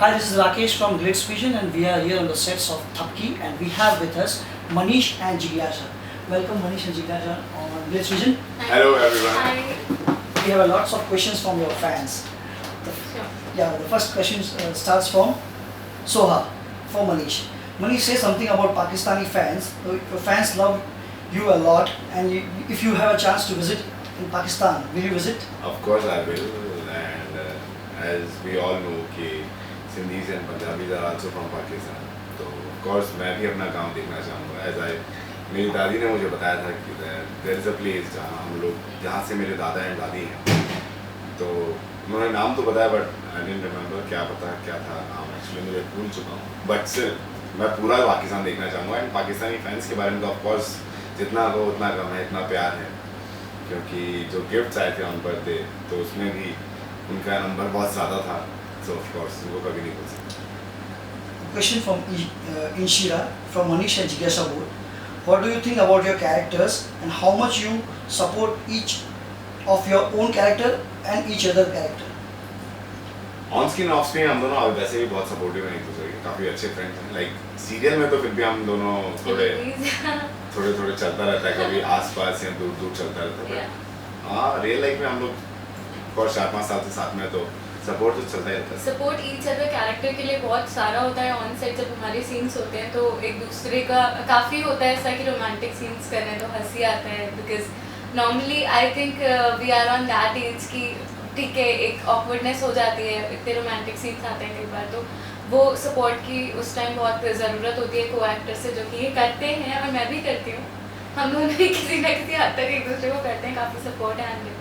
Hi, this is Rakesh from Glitz Vision, and we are here on the sets of Thapki, and we have with us Manish and Jigyasa. Welcome, Manish and Jigyasa, on Glitz Vision. Hello, everyone. We have lots of questions from your fans. The first question starts from Soha for Manish. Manish, say something about Pakistani fans. Your fans love you a lot, and if you have a chance to visit in Pakistan, will you visit? Of course I will, and as we all know कि Sindhis and Punjabis are also from Pakistan, तो of course मैं भी अपना गांव देखना चाहूँगा. As I मेरी दादी ने मुझे बताया था कि there is a place जहाँ से मेरे दादा एंड दादी हैं, तो उन्होंने नाम तो बताया but I didn't remember क्या था नाम, एक्चुअली मुझे भूल चुका हूँ. But still मैं पूरा पाकिस्तान देखना चाहूँगा, एंड पाकिस्तानी फैंस के बारे में तो of course जितना हो उतना कम है, इतना प्यार है, क्योंकि जो गिफ्ट्स आए थे ऑन बर्थडे तो उसमें भी उनका नंबर बहुत ज़्यादा था, सो ऑफ कोर्स वो कभी नहीं भूल सकते. Question from Inshira from Manish and Jigyasa both. What do you think about your characters and how much you support each of your own character and each other character? On screen of screen हम दोनों वैसे भी बहुत supportive हैं एक दूसरे के, काफ़ी अच्छे फ्रेंड्स हैं. लाइक सीरियल में तो फिर भी हम दोनों थोड़े चलता रहता है, कभी आसपास या दूर दूर चलता रहता है. हाँ, रियल लाइफ में हम लोग और 4-5 साल से साथ में, तो सपोर्ट तो चलता ही रहता है. सपोर्ट ईच अदर कैरेक्टर के लिए बहुत सारा होता है. ऑन सेट जब हमारे सीन्स होते हैं तो एक दूसरे का काफ़ी होता है ऐसा कि रोमांटिक सीन्स कर रहे हैं तो हंसी आता है, because normally I think we are on that age कि ठीक है एक ऑकवर्डनेस हो जाती है, इतने रोमांटिक सीन्स आते हैं कई बार, तो वो सपोर्ट की उस टाइम बहुत ज़रूरत होती है को एक्टर से, जो कि ये करते हैं और मैं भी करती हूँ. हम दोनों भी किसी न किसी हद तक एक दूसरे को करते हैं, काफ़ी सपोर्ट है. And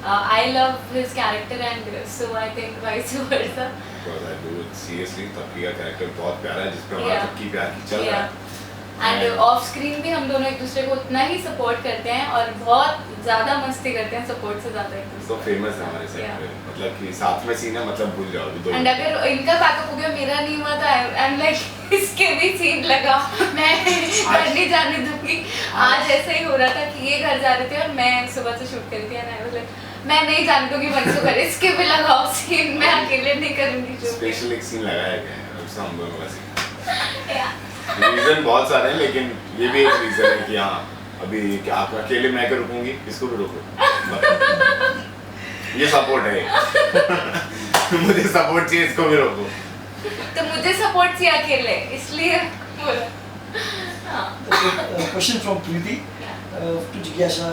I love his character, and so I think vice versa. Because I do it seriously. तपकी का कैरेक्टर बहुत प्यारा है, जिसपे हमारा तपकी प्यार की चल रहा है. एंड ऑफ स्क्रीन भी हम दोनों एक दूसरे को उतना ही सपोर्ट करते हैं और बहुत ज़्यादा मस्ती करते हैं, सपोर्ट से ज़्यादा एक दूसरे. तो फेमस है हमारे सेट पे, मतलब कि साथ में सीन है, मतलब भूल जाओ अभी. एंड अगर इनका बैकअप हो गया मेरा नहीं हुआ तो आई एम लाइक इसके भी सीन लगा, मैं घर नहीं जाने दूंगी. आज ऐसा ही हो रहा था कि ये घर जा रहे थे और मैं सुबह से शूट करी थी, एंड आई वाज लाइक मैं नहीं जान दूंगी मंसू कर, इसके भी लगाओ सीन, मैं अकेले नहीं करूंगी. स्पेशल एक सीन लगाया गया है उससे हम दोनों का सीन. रीजन बहुत सारे हैं, लेकिन ये भी एक रीजन है कि हाँ अभी आप अकेले मैं कर रुकूंगी, इसको भी रोको. ये सपोर्ट है. मुझे सपोर्ट चाहिए, इसको भी रोको. तो मुझे सपोर्ट चाहिए अकेले, इसलिए बोला. Question from Preeti to Jigyasa.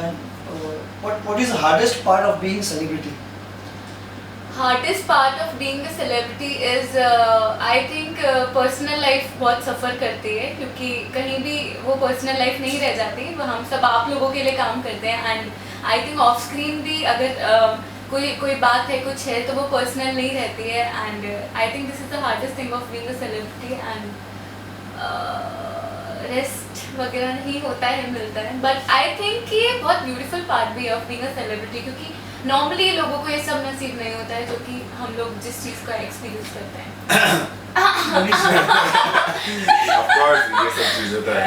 What is the hardest part of being a celebrity? Hardest part of being a celebrity is I think personal life बहुत सफ़र करती है, क्योंकि कहीं भी वो पर्सनल लाइफ नहीं रह जाती. वो हम सब आप लोगों के लिए काम करते हैं, and I think of screen भी अगर कोई बात है, कुछ है, तो वो पर्सनल नहीं रहती है. And I think this is the hardest thing of being a celebrity. And rest वगैरह नहीं होता है, मिलता है. बट आई थिंक ये बहुत ब्यूटीफुल पार्ट भी है ऑफ बीइंग अ सेलिब्रिटी, क्योंकि नॉर्मली लोगों को ये सब नसीब नहीं होता है, जो कि हम लोग जिस चीज़ का एक्सपीरियंस करते हैं. Of course, ये सब चीज़ें तो है.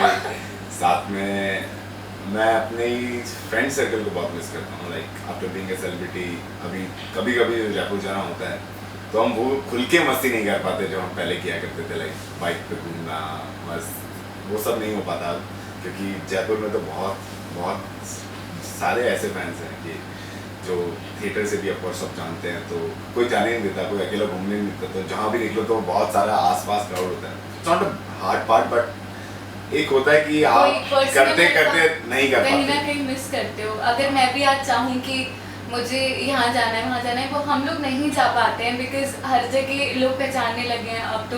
साथ में मैं अपने ही फ्रेंड सर्कल को बहुत मिस करता हूँ. Like after being a celebrity, अभी कभी जयपुर जाना होता है तो हम वो खुल के मस्ती नहीं कर पाते जो हम पहले किया करते थे. लाइक बाइक पे घूमना, बस वो सब नहीं हो पाता, क्योंकि जयपुर में तो बहुत सारे ऐसे फैंस हैं कि जो थिएटर से भी ऑफकोर्स सब जानते हैं, तो कोई जाने नहीं देता, कोई अकेला घूमने नहीं देता. तो जहाँ भी निकलो तो बहुत सारा आसपास क्राउड होता है. It's not a hard part, but एक होता है कि आप करते नहीं कर पाते, कहीं ना कहीं मिस करते हो. अगर मैं भी आज चाहूँ कि मुझे यहाँ जाना है वहाँ जाना है, वो हम लोग नहीं जा पाते हैं, बिकॉज हर जगह लोग पहचानने लगे हैं. अब तो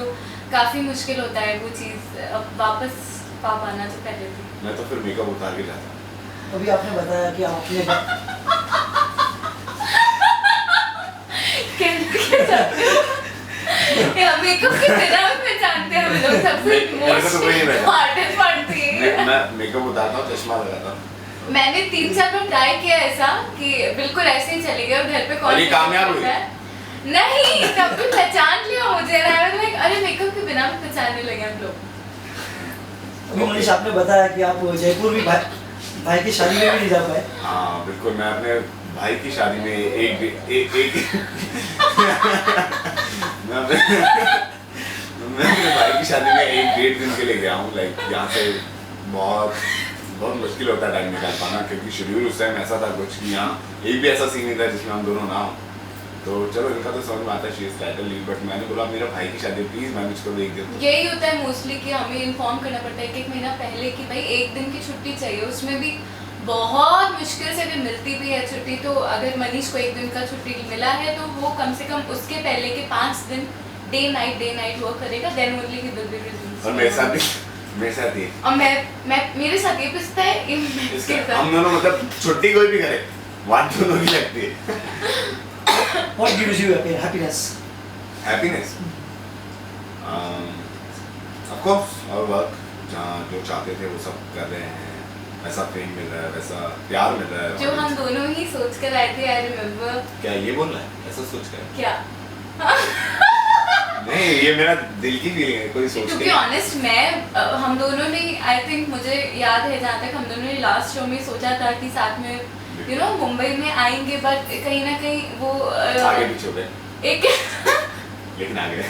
काफ़ी मुश्किल होता है वो चीज़ अब वापस पा पाना जो पहले थी. मैं तो फिर मेकअप उतार के जाता हूँ. अभी आपने बताया कि आपने मेकअप के बिना भी पहचानते हैं हम लोग सबसे. हार्डेस्ट पार्ट थी. मैं मेकअप उतारता हूँ, चश्मा लगाता हूँ. मैंने 3-4 बार ट्राई किया ऐसा कि बिल्कुल ऐसे ही चली गई, और घर पे कौन कामयाब हुई नहीं, तब भी पहचान लिया मुझे. लाइक अरे मेकअप के बिना भी पहचानने लगे हम लोग. अभी मनीष आपने बताया कि आप जयपुर भी भाई की शादी में भी नहीं जा पाए. हाँ बिल्कुल, मैं अपने भाई की शादी में एक मैं अपने भाई की शादी में 1-1.5 दिन के लिए गया हूँ, लाइक यहाँ से बहुत मुश्किल होता है टाइम निकाल पाना, क्योंकि शेड्यूल उस टाइम ऐसा था कुछ कि यहाँ एक भी ऐसा सीन नहीं था जिसमें हम दोनों ना हो। तो चलो इनका तो समझ में आता है she is title lead, but मैंने बोला मेरा भाई की शादी प्लीज मैनेज करो 1 दिन। यही होता है मोस्टली कि हमें इन्फॉर्म करना पड़ता है 1 महीना पहले कि भाई 1 दिन की छुट्टी चाहिए, उसमें भी बहुत मुश्किल से अगर मिलती भी है छुट्टी, तो अगर मनीष को 1 दिन का छुट्टी मिला है तो वो कम से कम उसके पहले के 5 दिन डे नाइट वर्क करेगा, then only he will be resume. और मेरे साथ ही और मैं मेरे साथ ये पिसता है इसके साथ हम दोनों, मतलब छुट्टी कोई भी करे बात दोनों की लगती है। What gives you happiness? Happiness, of course, our work, जहाँ जो चाहते थे वो सब कर रहे हैं, वैसा फेम मिल रहा है, वैसा प्यार मिल रहा है जो हम दोनों ही सोच कर आए थे। I remember. क्या ये बोल रहा है ऐसा सोच कर? क्या नहीं, ये मेरा दिल की फीलिंग है, कोई सोच टू बी नहीं। ऑनेस्ट हम दोनों ने, आई थिंक मुझे याद है जहाँ तक हम दोनों ने लास्ट शो में सोचा था कि साथ में मुंबई में आएंगे, बट कहीं ना कहीं वो आगे पीछे हो गए एक लेकिन आ गए।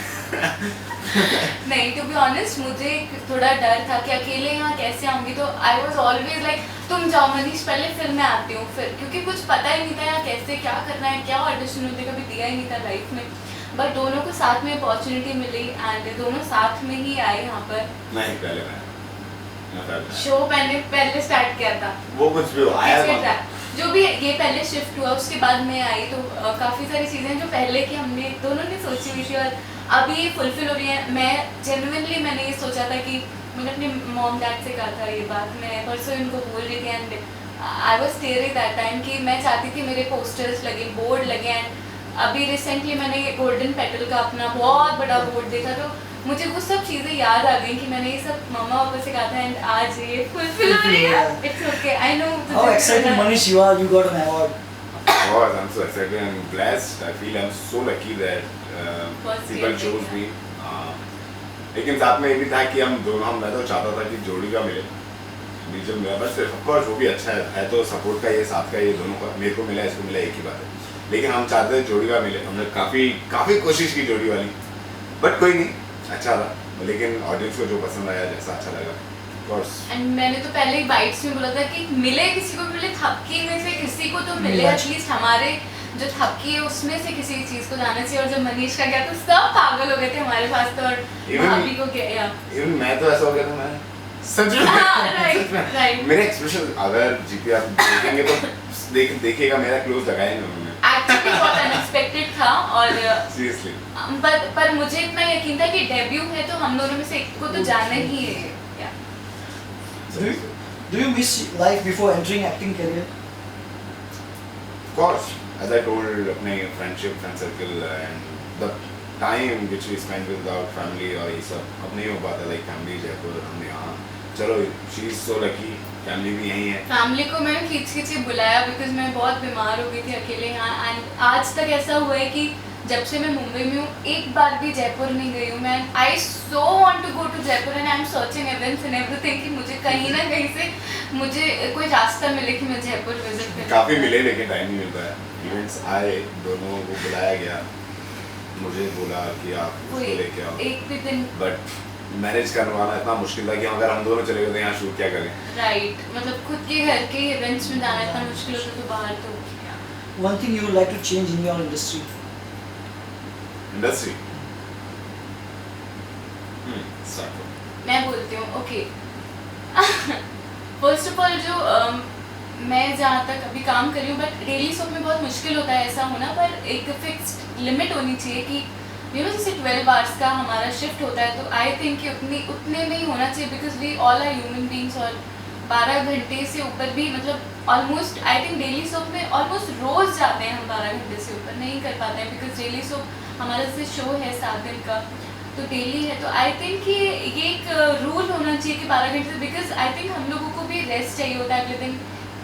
नहीं, टू बी ऑनेस्ट मुझे थोड़ा डर था कि अकेले यहाँ कैसे आऊँगी, तो आई वॉज ऑलवेज लाइक तुम जाओ मनीष, पहले फिर मैं आती हूँ फिर, क्योंकि कुछ पता ही नहीं था यहाँ कैसे क्या करना है, क्या ऑडिशन होते, कभी दिया ही नहीं था लाइफ में। बट दोनों को साथ में अपॉर्चुनिटी मिली एंड दोनों साथ में ही आए यहाँ पर। नहीं, पहले मैं शो मैंने पहले स्टार्ट किया था, वो कुछ भी हो आया जो भी ये पहले शिफ्ट हुआ उसके बाद मैं आई, तो काफ़ी सारी चीज़ें जो पहले की हमने दोनों ने सोची हुई थी और अभी ये फुलफिल हो रही है। मैं जेन्युइनली मैंने ये सोचा था कि मैंने अपने मॉम डैड से कहा था ये बात, मैं परसों इनको बोल रही थी and I was tearing that time कि मैं चाहती थी मेरे पोस्टर्स लगे, बोर्ड लगे, एंड अभी रिसेंटली मैंने गोल्डन पेटल का अपना बहुत बड़ा बोर्ड देखा, तो मुझे वो सब चीज़ें याद आ गई कि मैंने ये सब मम्मा पापा से कहा था एंड आज ये फुलफिल हो रही है। It's okay, I know. How excited, Manish, you are! You got an award. Of course, I'm so excited and blessed. I feel I'm so lucky that people chose me. लेकिन साथ में ये भी था कि मैं तो चाहता था कि जोड़ी का मिले, जब मेरा बस ऑफ कोर्स वो भी अच्छा है तो सपोर्ट का ये साथ का ये दोनों का मेरे को मिला, इसको मिला, एक ही बात है। लेकिन हम चाहते थे जोड़ी का मिले, हमने काफ़ी कोशिश की जोड़ी वाली, बट कोई नहीं, अच्छा था। लेकिन ऑडियंस को जो पसंद आया, जैसा अच्छा लगा, ऑफ कोर्स। एंड मैंने तो पहले ही बाइट्स में बोला था कि मिले किसी को मिले, थपकी में से किसी को तो मिले, एटलीस्ट हमारे जो थपकी है उसमें से किसी चीज़ को जाना चाहिए। और जब मनीष का गया तो सब पागल हो गए थे हमारे पास, तो और भाभी को गया, इवन मैं तो ऐसा हो गया था, मैं सच में राइट मेरे एक्सप्रेशन अगर जीपी आप देखेंगे तो देखिएगा, मेरा क्लोज लगाया नहीं उन्होंने, एक्चुअली बहुत अनएक्सपेक्टेड था। और सीरियसली पर मुझे इतना यकीन था कि डेब्यू है तो हम दोनों में से एक को तो जाना ही है। Do you miss life before entering acting career? Of course, as I told अपने friendship, friend circle and the time which we spent with our family और ये सब अब नहीं हो पाता, like family जयपुर, हमने यहाँ चलो she is so lucky, family भी यहीं है। फैमिली को मैंने खींच के बुलाया बिकॉज मैं बहुत बीमार हो गई थी अकेले यहाँ, एंड आज तक ऐसा हुआ है कि जब से मैं मुंबई में हूँ एक बार भी जयपुर नहीं गई हूँ मैं। I so want to go to Jaipur and I am searching events and everything कि मुझे कहीं ना कहीं से मुझे कोई रास्ता मिले कि मैं जयपुर विजिट करूँ। काफ़ी मिले लेकिन टाइम नहीं मिल पाया। इवेंट्स आए, दोनों को बुलाया गया, मुझे बोला कि आप उसको लेके आओ, एक भी दिन बट मैनेज करवाना इतना मुश्किल था कि अगर हम दोनों चले गए तो यहाँ शूट क्या करें। राइट, मतलब खुद के घर के इवेंट्स में जाना इतना मुश्किल होता तो बाहर तो। One thing you would like to change in your industry? Industry मैं बोलती हूँ ओके। फर्स्ट ऑफ ऑल जो मैं जहाँ तक अभी काम कर रही हूँ, बट डेली सोप में बहुत मुश्किल होता है ऐसा होना, पर एक फिक्स्ड लिमिट होनी चाहिए कि जैसे 12 आवर्स का हमारा शिफ्ट होता है, तो आई थिंक कि उतने में ही होना चाहिए because we all are human beings. और 12 घंटे से ऊपर भी मतलब almost I think daily soap में ऑलमोस्ट रोज़ जाते हैं हम 12 घंटे से ऊपर नहीं कर पाते हैं बिकॉज डेली सोप हमारा जैसे शो है 7 दिन का तो डेली है। तो आई थिंक कि ये एक रूल होना चाहिए कि 12 घंटे से, बिकॉज आई थिंक हम लोगों को भी रेस्ट चाहिए होता है एवरीथिंग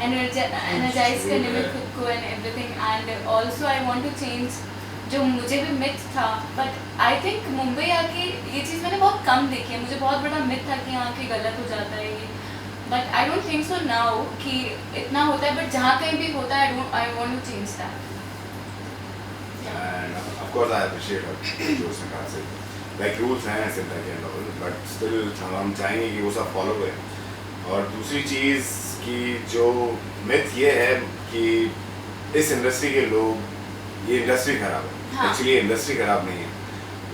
एनर्जाइज करने में खुद को and everything. And also I want to change जो मुझे भी मिथ था, बट आई थिंक मुंबई आके ये चीज़ मैंने बहुत कम देखी है। मुझे बहुत बड़ा मिथ था कि यहाँ के गलत हो जाता है ये, but I don't think so now कि इतना होता है, बट जहाँ कहीं भी होता है I want to change that. And of course I appreciate her जो उसने कहा सही। लाइक रूल्स हैं सिंपल के अंदर, बट स्टिल हम चाहेंगे कि वो सब फॉलो करें। और दूसरी चीज़ कि जो मिथ ये है कि इस इंडस्ट्री के लोग, ये इंडस्ट्री खराब है। हाँ। एक्चुअली इंडस्ट्री खराब नहीं है,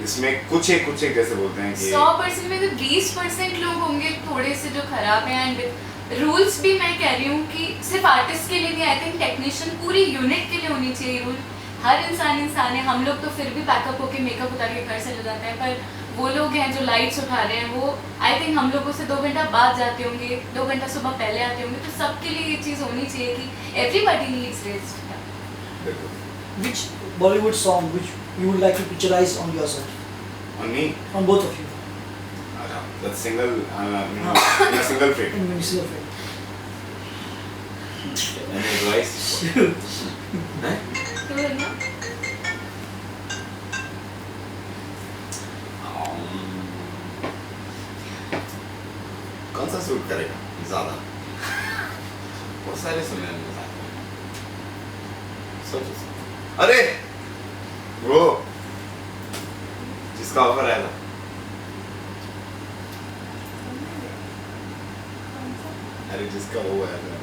इसमें कुछ एक जैसे बोलते हैं कि 100% में तो 20% लोग होंगे थोड़े से जो खराब हैं। एंड रूल्स भी मैं कह रही हूँ कि सिर्फ आर्टिस्ट के लिए नहीं, आई थिंक टेक्नीशियन पूरी यूनिट के लिए होनी चाहिए रूल। हर इंसान है, हम लोग तो फिर भी पैकअप होके मेकअप उतार के घर चले जाते हैं, पर वो लोग हैं जो लाइट्स उठा रहे हैं, वो आई थिंक हम लोगों से 2 घंटा बाद जाते होंगे, 2 घंटा सुबह पहले आते होंगे, तो सबके लिए ये चीज़ होनी चाहिए कि एवरीबॉडी नीड्स रेस्ट। देखो Which Bollywood song which you would like to picturize on yourself? on me, On both of you. that single in a single frame. In a single frame. Any advice? तो है ना, कौन सा suit करेगा ज़्यादा? बहुत सारे सुने हैं मैंने। सोचो। अरे वो जिसका ऑफर आया था, अरे जिसका वो आया था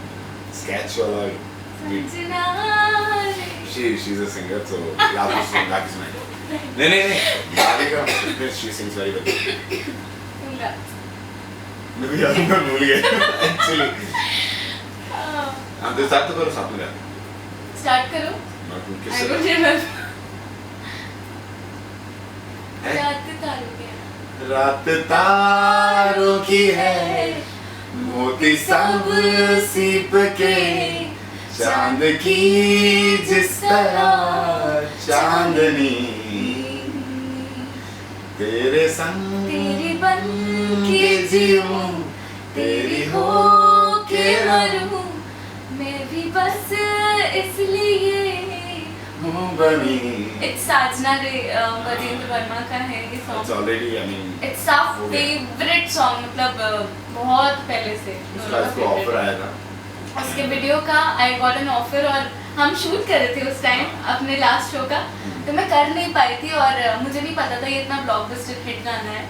स्केच वाला, संजना रे। she's a singer, so आप सुना के सुनाइए। नहीं गाने का she sings very well। उनका। मैं भी याद मैं भूल गया एक्चुअली। हम तो साथ तो करो, साथ में गाते। स्टार्ट करो। मैं तुम I किससे don't remember. हैं? रात तारों के। रात तारों की है, मोती सब सीप के, चांद की जिस तरह चांदनी, तेरे संग तेरी बन के जीऊं, तेरी हो के मरूं, मैं भी बस इसलिए हूँ बनी। इट्स साजना रे गजेंद्र वर्मा का है ये It's song. already, I mean, it's our favourite song, मतलब बहुत पहले से उसका इसको ऑफर आया था। उसके वीडियो का आई गॉट एन ऑफर, और हम शूट कर रहे थे उस टाइम अपने लास्ट शो का, तो मैं कर नहीं पाई थी और मुझे नहीं पता था ये इतना ब्लॉकबस्टर हिट गाना है,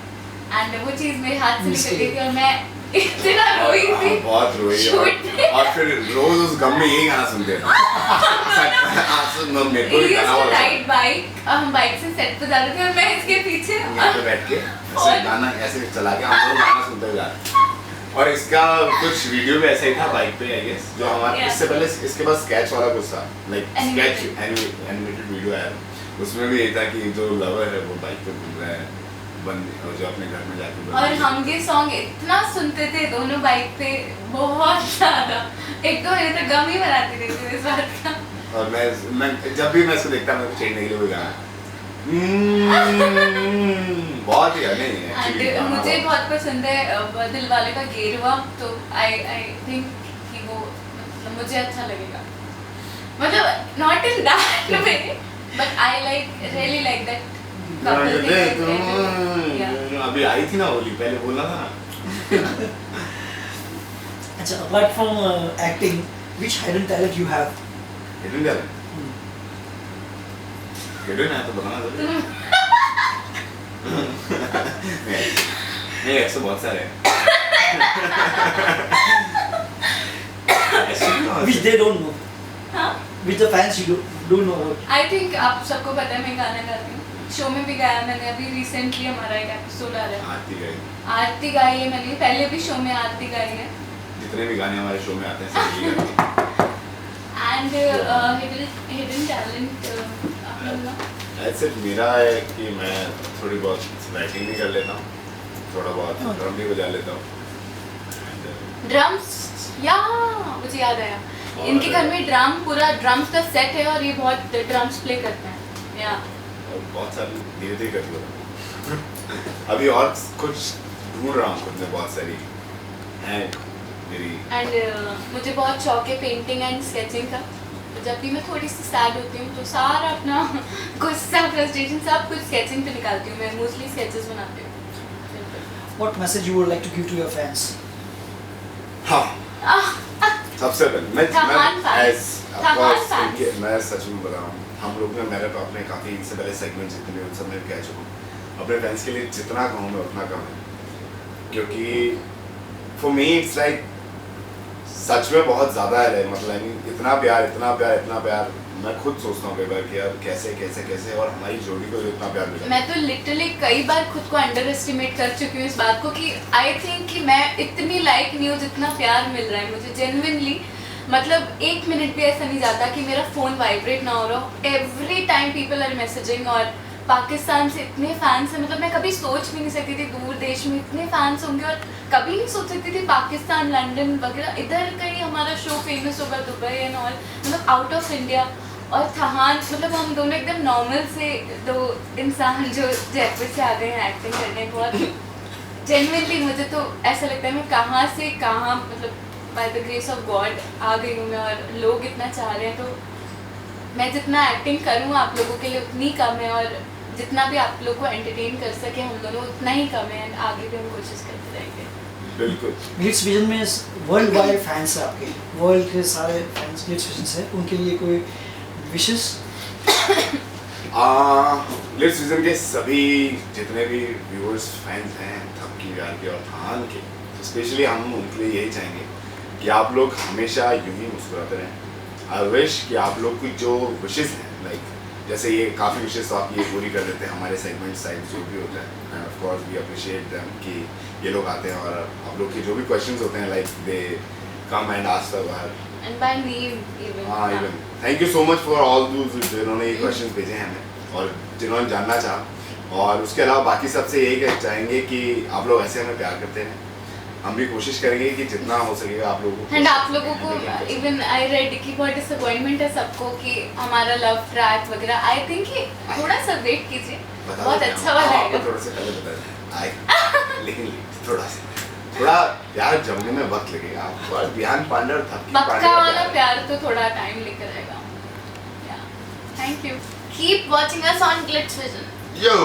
एंड वो चीज़ मेरे हाथ से निकल गई थी और मैं इतना रोई थी। बहुत रोई। Shoot में। और फिर रोज उस गम में यही गाना सुनते थे। मेरे को भी गाना बहुत राइड बाइक, हम बाइक से सेट पे जा रहे थे और मैं इसके पीछे यहाँ पे बैठ के ऐसे गाना ऐसे चला के हम लोग गाना सुनते हुए जा रहे थे। और इसका कुछ वीडियो भी ऐसा ही था बाइक पे, आई गेस, जो हमारे Yeah. इससे पहले इसके पास स्केच वाला कुछ था, like sketch Animated. Animated video आया था। उसमें भी यही था कि जो लवर है वो बाइक पे घूम रहा है, और जो अपने घर में जाके बंद और है। हम ये सॉन्ग इतना सुनते थे दोनों बाइक पे, बहुत ज्यादा। एक तो मैंने तो गम ही बनाती रहती थी इस बात का। और मैं जब भी मैं इसको देखता मेरे को चेंज नहीं वो गाना बहुत ही नहीं एक्चुअली And मुझे बहुत पसंद है दिल वाले का गेरुआ, तो आई थिंक कि वो मतलब मुझे अच्छा लगेगा, मतलब not in that way, but I like really like that couple. अभी आई थी ना होली, पहले बोलना था ना। अच्छा, apart from acting, which hidden talent you have? Hidden talent, hidden है तो बताना जरूर। नहीं ऐसे बहुत सारे हैं। Which they don't know. हाँ, Which the fans you don't know about. I think आप सबको पता है मैं गाना गाती हूँ, शो में भी गाया मैंने, अभी रिसेंटली हमारा एक एपिसोड आ रहा है, आती गई, आरती गाई है मैंने, पहले भी शो में आरती गाई है, जितने भी गाने हमारे शो में आते हैं सब यही गाते हैं। एंड हिडन टैलेंट ऐसे मेरा है कि मैं थोड़ी बहुत राइटिंग भी कर लेता हूँ, थोड़ा बहुत ड्रम भी बजा लेता हूँ। ड्रम्स, या मुझे याद आया, इनके घर में ड्रम, पूरा ड्रम्स का सेट है और ये बहुत ड्रम्स प्ले करते हैं, या और बहुत सारी धीरे धीरे कर लो। अभी और कुछ ढूंढ रहा हूँ खुद में, बहुत सारी हैं मेरी। एंड मुझे बहुत शौक है पेंटिंग एंड स्केचिंग का, तो जब भी मैं थोड़ी सी सैड होती हूँ तो सारा अपना गुस्सा, फ्रस्ट्रेशन सब कुछ स्केचिंग पे निकालती हूँ, मैं मोस्टली स्केचेस बनाती हूँ। What message you would like to give to your fans? हाँ, सबसे पहले मैं थहान as of थहान course fans। मैं सच में बता रहा हूँ, हम लोग ने मेरे अपने काफ़ी इससे पहले सेगमेंट्स जितने भी उन सब में कह चुका हूँ। अपने फैंस के लिए जितना कहूँ मैं उतना कम है, क्योंकि for me it's like such में बहुत ज़्यादा है, मतलब I mean, इतना प्यार मैं खुद सोचता हूँ कई बार कि यार कैसे और हमारी जोड़ी को जो इतना प्यार मिला। मैं तो लिटरली कई बार खुद को अंडर एस्टिमेट कर चुकी हूँ इस बात को कि आई थिंक कि मैं इतनी लाइक नहीं हूँ जितना प्यार मिल रहा है मुझे जेन्युइनली। मतलब 1 मिनट भी ऐसा नहीं जाता कि मेरा फ़ोन वाइब्रेट ना हो रहा हो। Every time people are messaging, और पाकिस्तान से इतने फैंस हैं, मतलब मैं कभी सोच भी नहीं सकती थी दूर देश में इतने फैंस होंगे, और कभी नहीं सोच सकती थी पाकिस्तान, लंदन वगैरह इधर कहीं हमारा शो फेमस होगा, दुबई एंड ऑल, मतलब आउट ऑफ इंडिया। और थहान, मतलब हम दोनों एकदम नॉर्मल से दो इंसान जो जयपुर से आ गए हैं एक्टिंग करने। बहुत जेन्युइनली मुझे तो ऐसा लगता है मैं कहाँ से कहाँ, मतलब by the grace of God आ गई हूँ मैं, और लोग इतना चाह रहे हैं, तो मैं जितना एक्टिंग करूँ आप लोगों के लिए उतनी कम है, और जितना भी आप लोग को एंटरटेन कर सके हम दोनों उतना ही कम है, एंड आगे भी हम कोशिश करते रहेंगे। बिल्कुल। ग्लिट्स विजन में वर्ल्ड वाइड फैंस है आपके, वर्ल्ड के सारे फैंस ग्लिट्स विजन से, उनके लिए कोई विशेष? ग्लिट्स विजन के सभी जितने भी व्यूअर्स फैंस हैं थपकी यार के और थान के, स्पेशली हम उनके लिए यही चाहेंगे कि आप लोग हमेशा यूं ही मुस्कुराते रहें। आई विश कि आप लोग की जो विशेस हैं, लाइक जैसे ये काफ़ी विशेस तो आप ये पूरी कर देते हैं हमारे सेगमेंट साइड जो भी होता है, and of course we appreciate them कि ये लोग आते हैं और आप लोग के जो भी क्वेश्चंस होते हैं like they come and ask about and by name even. हाँ even thank you so much for all those जिन्होंने ये क्वेश्चंस भेजे हैं हमें और जिन्होंने जानना चाहा। और उसके अलावा बाकी सबसे यही कहना चाहेंगे कि आप लोग ऐसे हमें प्यार करते हैं, हम भी कोशिश करेंगे कि जितना हो सकेगा आप लोगों को। एंड आप लोगों को इवन आई रेड कि बहुत डिसअपॉइंटमेंट है सबको कि हमारा लव ट्रैक वगैरह, आई थिंक कि थोड़ा सा वेट कीजिए, बहुत अच्छा वाला है। थोड़ा सा पहले बता दें लेकिन थोड़ा यार जमने में वक्त लगेगा आपको। बिहान पांडे और थपकी पांडे पक्का वाला प्यार तो थोड़ा टाइम लेकर आएगा। Thank you, keep watching us on Glitz vision. Yo